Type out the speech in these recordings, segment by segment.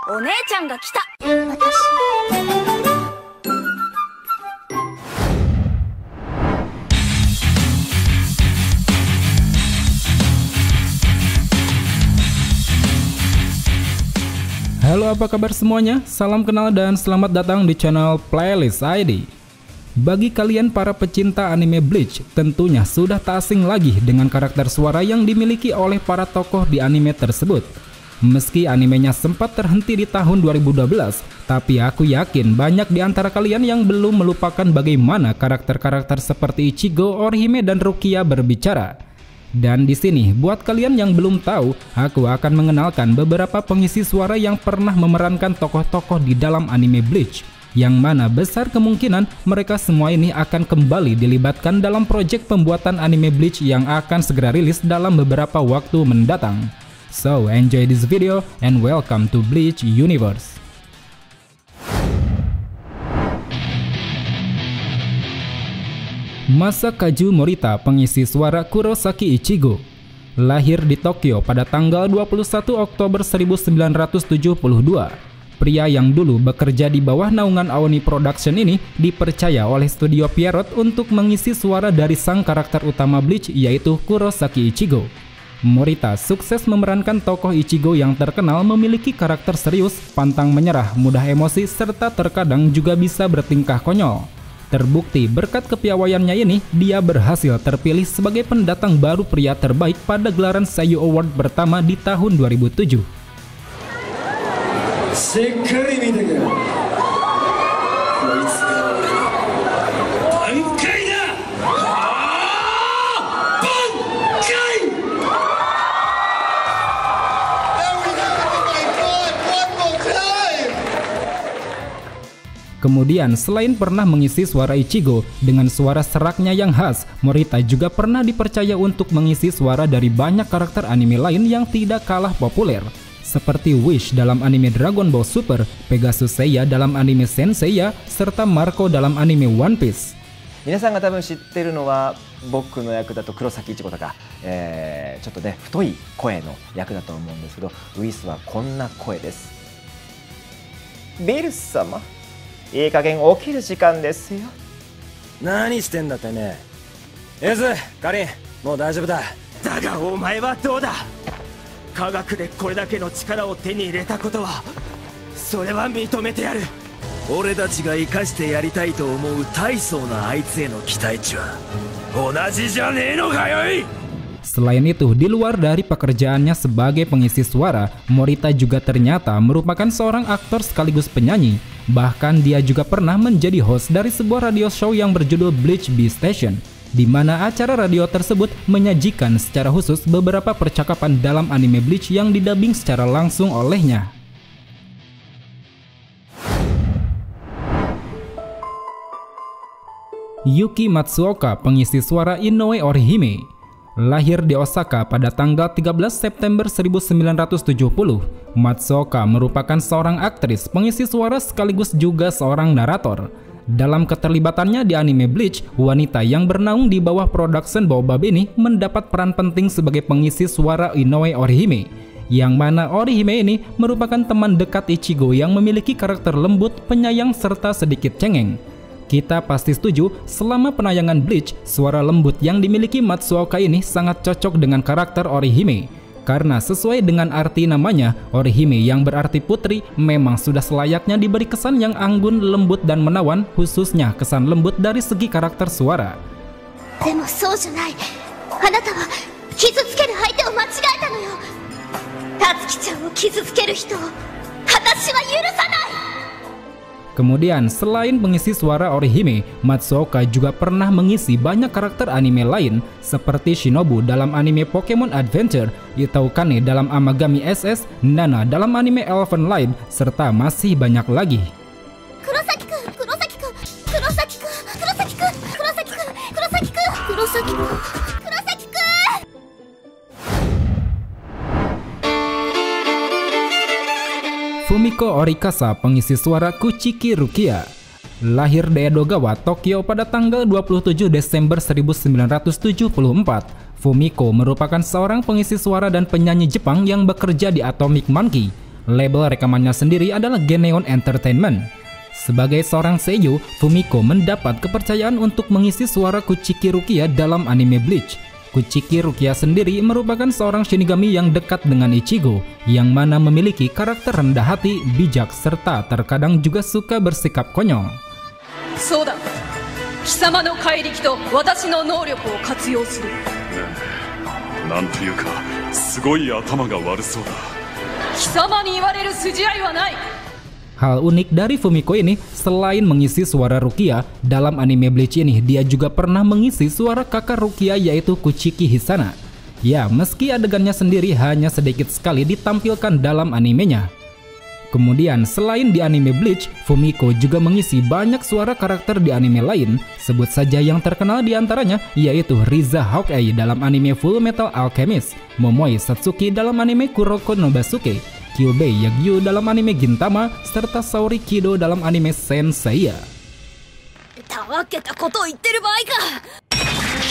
お姉ちゃんが来た。Halo, apa kabar semuanya? Salam kenal dan selamat datang di channel Playlist ID. Bagi kalian para pecinta anime Bleach, tentunya sudah tak asing lagi dengan karakter suara yang dimiliki oleh para tokoh di anime tersebut. Meski animenya sempat terhenti di tahun 2012, tapi aku yakin banyak di antara kalian yang belum melupakan bagaimana karakter-karakter seperti Ichigo, Orihime, dan Rukia berbicara. Dan di sini, buat kalian yang belum tahu, aku akan mengenalkan beberapa pengisi suara yang pernah memerankan tokoh-tokoh di dalam anime Bleach, yang mana besar kemungkinan mereka semua ini akan kembali dilibatkan dalam proyek pembuatan anime Bleach yang akan segera rilis dalam beberapa waktu mendatang. So, enjoy this video and welcome to Bleach Universe. Masakaju Morita, pengisi suara Kurosaki Ichigo, lahir di Tokyo pada tanggal 21 Oktober 1972. Pria yang dulu bekerja di bawah naungan Aoni Production ini dipercaya oleh studio Pierrot untuk mengisi suara dari sang karakter utama Bleach, yaitu Kurosaki Ichigo. Morita sukses memerankan tokoh Ichigo yang terkenal memiliki karakter serius, pantang menyerah, mudah emosi, serta terkadang juga bisa bertingkah konyol. Terbukti berkat kepiawaiannya ini, dia berhasil terpilih sebagai pendatang baru pria terbaik pada gelaran Seiyu Award pertama di tahun 2007. Kemudian, selain pernah mengisi suara Ichigo dengan suara seraknya yang khas, Morita juga pernah dipercaya untuk mengisi suara dari banyak karakter anime lain yang tidak kalah populer, seperti Wish dalam anime Dragon Ball Super, Pegasus Seiya dalam anime Saint Seiya, serta Marco dalam anime One Piece. 皆さんが多分知ってるのは僕の役だと黒崎一護とか、ちょっとね太い声の役だと思うんですけど、ウィスはこんな声です。ビルス様、いい加減起きる時間ですよ。何してんだてめえ。エズ、カリン、もう大丈夫だ。だがお前はどうだ。科学でこれだけの力を手に入れたことは、それは認めてやる。俺たちが生かしてやりたいと思う大層なあいつへの期待値は同じじゃねえのかよい。 Selain itu, di luar dari pekerjaannya sebagai pengisi suara, Morita juga ternyata merupakan seorang aktor sekaligus penyanyi. Bahkan dia juga pernah menjadi host dari sebuah radio show yang berjudul Bleach B Station, di mana acara radio tersebut menyajikan secara khusus beberapa percakapan dalam anime Bleach yang didubbing secara langsung olehnya. Yuki Matsuoka, pengisi suara Inoue Orihime, lahir di Osaka pada tanggal 13 September 1970. Matsuoka merupakan seorang aktris, pengisi suara sekaligus juga seorang narator. Dalam keterlibatannya di anime Bleach, wanita yang bernaung di bawah production Baobab ini mendapat peran penting sebagai pengisi suara Inoue Orihime, yang mana Orihime ini merupakan teman dekat Ichigo yang memiliki karakter lembut, penyayang, serta sedikit cengeng. Kita pasti setuju, selama penayangan Bleach, suara lembut yang dimiliki Matsuoka ini sangat cocok dengan karakter Orihime. Karena sesuai dengan arti namanya, Orihime yang berarti putri memang sudah selayaknya diberi kesan yang anggun, lembut, dan menawan, khususnya kesan lembut dari segi karakter suara. でもそうじゃない。あなたは傷つける相手を間違えたのよ。タツキちゃんを傷つける人を私は許さない。 Kemudian, selain pengisi suara Orihime, Matsuoka juga pernah mengisi banyak karakter anime lain seperti Shinobu dalam anime Pokemon Adventure, Itaukane dalam Amagami SS, Nana dalam anime Elfen Light, serta masih banyak lagi. Fumiko Orikasa, pengisi suara Kuchiki Rukia, lahir di Edogawa, Tokyo pada tanggal 27 Desember 1974. Fumiko merupakan seorang pengisi suara dan penyanyi Jepang yang bekerja di Atomic Monkey. Label rekamannya sendiri adalah Geneon Entertainment. Sebagai seorang seiyuu, Fumiko mendapat kepercayaan untuk mengisi suara Kuchiki Rukia dalam anime Bleach. Kuchiki Rukia sendiri merupakan seorang shinigami yang dekat dengan Ichigo, yang mana memiliki karakter rendah hati, bijak, serta terkadang juga suka bersikap konyol. Soda, kisama no kairiki to watashi no nouryoku o katsuyou suru. Nanteyuka, sugoi atama ga warusou da. Kisama ni iwareru sujiai wa nai. Hal unik dari Fumiko ini, selain mengisi suara Rukia, dalam anime Bleach ini dia juga pernah mengisi suara kakak Rukia yaitu Kuchiki Hisana. Ya, meski adegannya sendiri hanya sedikit sekali ditampilkan dalam animenya. Kemudian, selain di anime Bleach, Fumiko juga mengisi banyak suara karakter di anime lain. Sebut saja yang terkenal diantaranya, yaitu Riza Hawkeye dalam anime Full Metal Alchemist, Momoi Satsuki dalam anime Kuroko no Basuke, Kyubei Yagyu dalam anime Gintama, serta Saori Kido dalam anime Saint Seiya. たわけたことを言ってる場合か。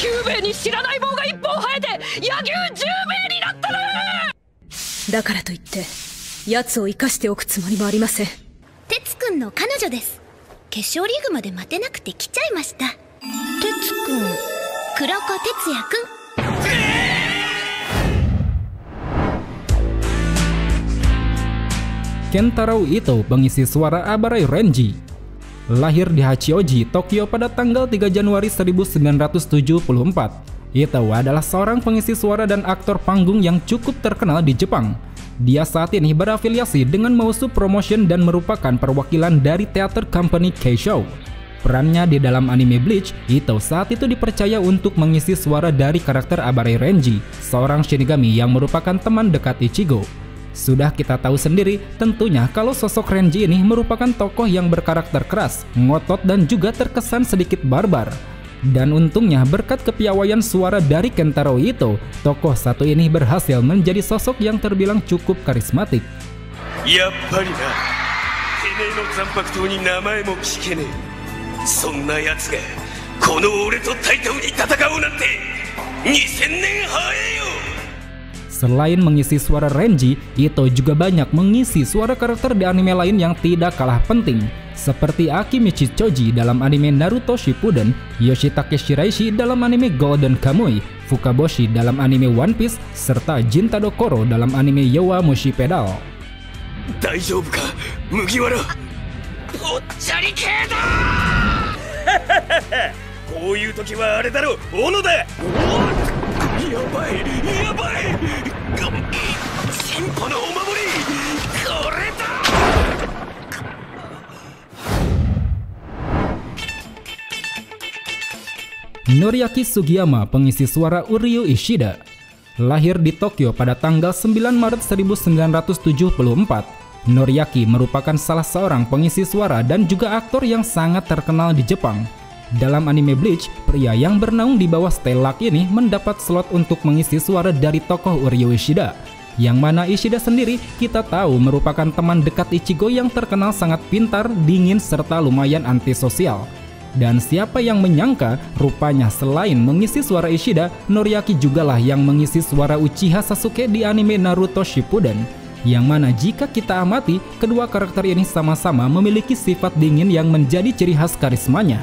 キューベイに知らない棒が一本生えて野球10名になったね。だからといって奴を生かしておくつもりもありません。哲くんの彼女です。決勝リーグまで待てなくて来ちゃいました。哲くん、黒子哲也くん。Kentaro Ito, pengisi suara Abarai Renji. Lahir di Hachioji, Tokyo pada tanggal 3 Januari 1974. Ito adalah seorang pengisi suara dan aktor panggung yang cukup terkenal di Jepang. Dia saat ini berafiliasi dengan Mousu Promotion dan merupakan perwakilan dari teater company Keisho. Perannya di dalam anime Bleach, Ito saat itu dipercaya untuk mengisi suara dari karakter Abarai Renji, seorang shinigami yang merupakan teman dekat Ichigo. Sudah kita tahu sendiri tentunya kalau sosok Renji ini merupakan tokoh yang berkarakter keras, ngotot dan juga terkesan sedikit barbar. Dan untungnya berkat kepiawaian suara dari Kentaro Ito, tokoh satu ini berhasil menjadi sosok yang terbilang cukup karismatik. Yappari na, tenei no zanpakutou ni namae mo kikene. Sonna yatsu ga kono ore to Taitao ni tatakau nante 2000 nen hae yo. Selain mengisi suara Renji, Ito juga banyak mengisi suara karakter di anime lain yang tidak kalah penting, seperti Akimichi Choji dalam anime Naruto Shippuden, Yoshitake Shiraishi dalam anime Golden Kamuy, Fukaboshi dalam anime One Piece, serta Jintado Koro dalam anime Yowamushi Pedal. Daijoubu ka, Mugiwara? Poccharike da! Kouyu toki wa are daro, Onoda! Yabai! Yabai! Senpo no omamori! Kore da! Noriaki Sugiyama, pengisi suara Uryu Ishida. Lahir di Tokyo pada tanggal 9 Maret 1974, Noriaki merupakan salah seorang pengisi suara dan juga aktor yang sangat terkenal di Jepang. Dalam anime Bleach, pria yang bernaung di bawah Stellak ini mendapat slot untuk mengisi suara dari tokoh Uryu Ishida, yang mana Ishida sendiri kita tahu merupakan teman dekat Ichigo yang terkenal sangat pintar, dingin, serta lumayan antisosial. Dan siapa yang menyangka, rupanya selain mengisi suara Ishida, Noriaki jugalah yang mengisi suara Uchiha Sasuke di anime Naruto Shippuden, yang mana jika kita amati, kedua karakter ini sama-sama memiliki sifat dingin yang menjadi ciri khas karismanya.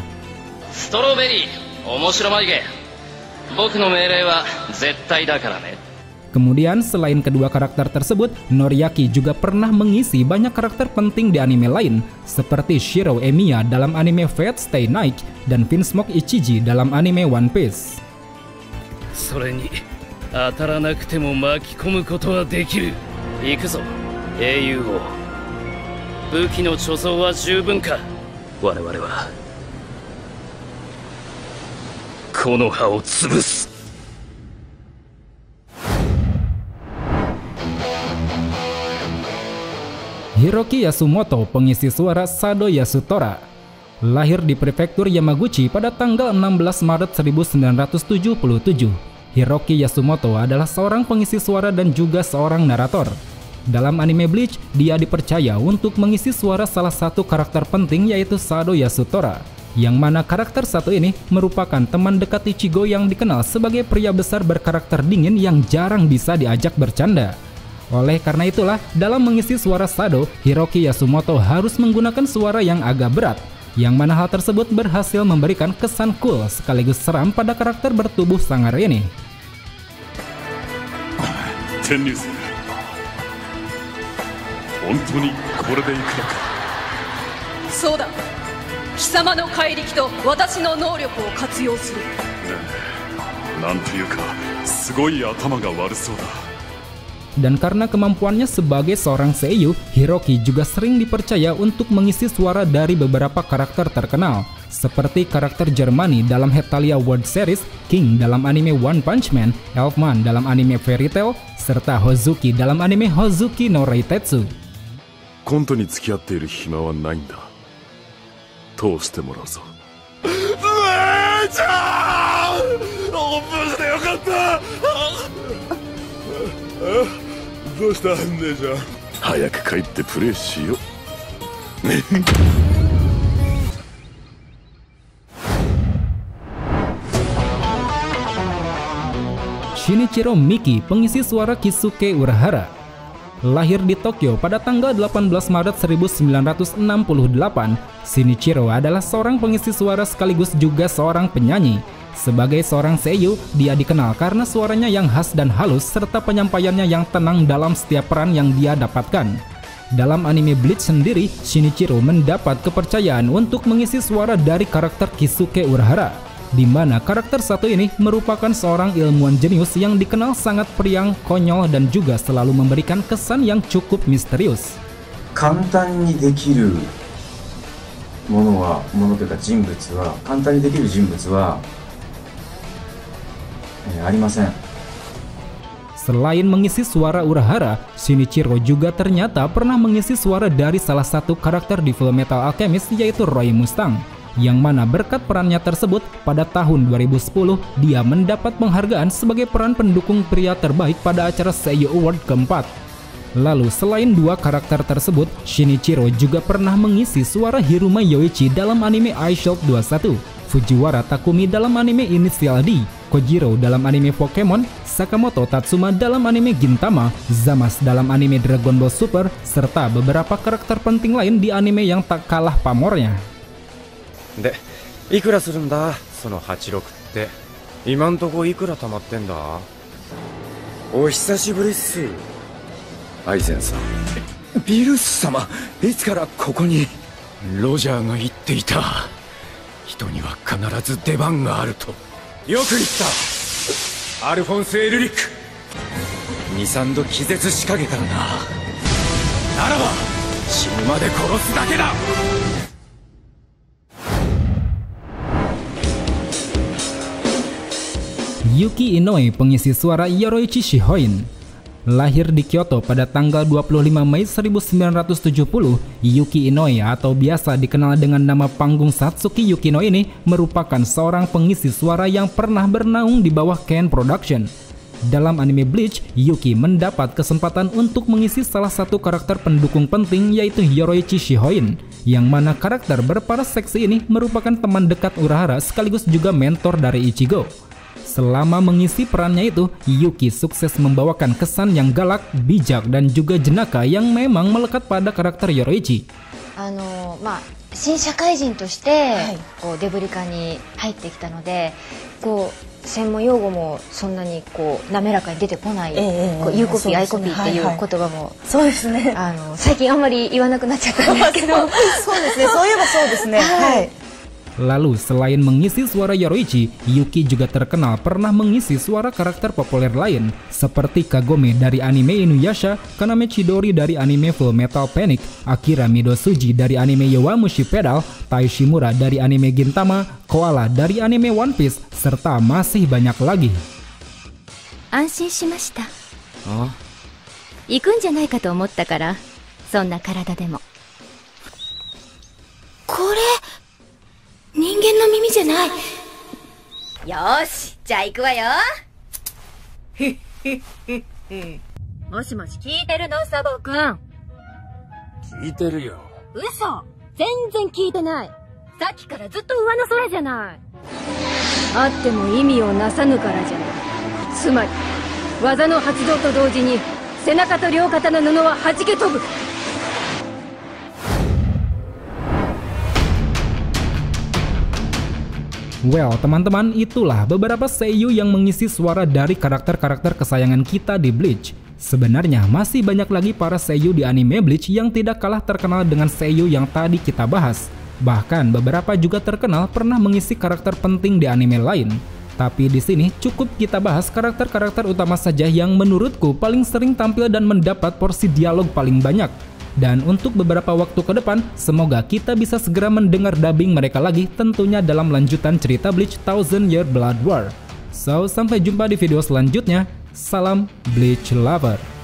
Strawberry, omoshiro maige. Boku no meirei wa zettai dakara ne. Kemudian selain kedua karakter tersebut, Noriaki juga pernah mengisi banyak karakter penting di anime lain, seperti Shiro Emiya dalam anime Fate Stay Night dan Vinsmoke Ichiji dalam anime One Piece. それに当たらなくても巻き込むことはできる。行くぞ、英雄王。武器の貯蔵は十分か。我々はこの葉を潰す。Hiroki Yasumoto, pengisi suara Sado Yasutora. Lahir di prefektur Yamaguchi pada tanggal 16 Maret 1977. Hiroki Yasumoto adalah seorang pengisi suara dan juga seorang narator. Dalam anime Bleach, dia dipercaya untuk mengisi suara salah satu karakter penting yaitu Sado Yasutora, yang mana karakter satu ini merupakan teman dekat Ichigo yang dikenal sebagai pria besar berkarakter dingin yang jarang bisa diajak bercanda. Oleh karena itulah, dalam mengisi suara Sado, Hiroki Yasumoto harus menggunakan suara yang agak berat, yang mana hal tersebut berhasil memberikan kesan cool sekaligus seram pada karakter bertubuh sangar ini. Tennyusen, 本当にこれでいくのか。そうだ。貴様の怪力と私の能力を活用する。なんというか、すごい頭が悪そうだ。Dan karena kemampuannya sebagai seorang seiyuu, Hiroki juga sering dipercaya untuk mengisi suara dari beberapa karakter terkenal, seperti karakter Germany dalam Hetalia World Series, King dalam anime One Punch Man, Elfman dalam anime Fairy Tail, serta Hozuki dalam anime Hozuki no Reitetsu. コントに付き合っている暇はないんだ。通してもらうぞ。姉ちゃん！オープンしてよかった！どうした姉ちゃん。早く帰ってプレイしよう。Shinichiro Miki, pengisi suara Kisuke Urahara. Lahir di Tokyo pada tanggal 18 Maret 1968, Shinichiro adalah seorang pengisi suara sekaligus juga seorang penyanyi. Sebagai seorang seiyuu, dia dikenal karena suaranya yang khas dan halus serta penyampaiannya yang tenang dalam setiap peran yang dia dapatkan. Dalam anime Bleach sendiri, Shinichiro mendapat kepercayaan untuk mengisi suara dari karakter Kisuke Urahara, di mana karakter satu ini merupakan seorang ilmuwan jenius yang dikenal sangat periang, konyol, dan juga selalu memberikan kesan yang cukup misterius. 簡単にできるものというか人物は、簡単にできる人物はありません。 Selain mengisi suara Urahara, Shinichiro juga ternyata pernah mengisi suara dari salah satu karakter di Fullmetal Alchemist, yaitu Roy Mustang, yang mana berkat perannya tersebut pada tahun 2010 dia mendapat penghargaan sebagai peran pendukung pria terbaik pada acara Seiyuu Award keempat. Lalu selain dua karakter tersebut, Shinichiro juga pernah mengisi suara Hiruma Yoichi dalam anime iShield 21, Fujiwara Takumi dalam anime Initial D, Kojiro dalam anime Pokemon, Sakamoto Tatsuma dalam anime Gintama, Zamasu dalam anime Dragon Ball Super, serta beberapa karakter penting lain di anime yang tak kalah pamornya. で、いくらするんだその86って。今んとこいくら貯まってんだ。お久しぶりっす。アイゼンさん。ビルス様、いつからここに。ロジャーが言っていた。人には必ず出番があると。よく言った。アルフォンス・エルリック。2、3度気絶しかけたらな。ならば死ぬまで殺すだけだ。 Yuki Inoue, pengisi suara Yoroichi Shihoin. Lahir di Kyoto pada tanggal 25 Mei 1970, Yuki Inoue atau biasa dikenal dengan nama panggung Satsuki Yukino ini merupakan seorang pengisi suara yang pernah bernaung di bawah Ken Production. Dalam anime Bleach, Yuki mendapat kesempatan untuk mengisi salah satu karakter pendukung penting, yaitu Yoroichi Shihoin, yang mana karakter berparas seksi ini merupakan teman dekat Urahara sekaligus juga mentor dari Ichigo. Selama mengisi perannya itu, Yuki sukses membawakan kesan yang galak, bijak, dan juga jenaka yang memang melekat pada karakter Yoroichi. 新社会人としてこうデブリ課に入ってきたので、こう専門用語もそんなにこう滑らかに出てこない、こうユーコピー、アイコピーっていう言葉も、そうですね。最近あんまり言わなくなっちゃったんですけど、そうですね。そういえばそうですね。はい。 Lalu selain mengisi suara Yoroichi, Yuki juga terkenal pernah mengisi suara karakter populer lain seperti Kagome dari anime Inuyasha, Kaname Chidori dari anime Fullmetal Panic, Akira Midosuji dari anime Yowamushi Pedal, Tai Shimura dari anime Gintama, Koala dari anime One Piece, serta masih banyak lagi. 安心しました。行くんじゃないかと思ったから、そんな体でも。これ 人間の耳じゃない。よし、じゃあ行くわよ。もしもし、聞いてるの、サボくん。聞いてるよ。嘘、全然聞いてない。さっきからずっと上の空じゃない。あっても意味をなさぬからじゃない。つまり技の発動と同時に背中と両肩の布は弾け飛ぶ。 Well, teman-teman, itulah beberapa seiyuu yang mengisi suara dari karakter-karakter kesayangan kita di Bleach. Sebenarnya masih banyak lagi para seiyuu di anime Bleach yang tidak kalah terkenal dengan seiyuu yang tadi kita bahas. Bahkan beberapa juga terkenal pernah mengisi karakter penting di anime lain. Tapi di sini cukup kita bahas karakter-karakter utama saja yang menurutku paling sering tampil dan mendapat porsi dialog paling banyak. Dan untuk beberapa waktu ke depan, semoga kita bisa segera mendengar dubbing mereka lagi, tentunya dalam lanjutan cerita Bleach Thousand Year Blood War. So, sampai jumpa di video selanjutnya. Salam Bleach Lover.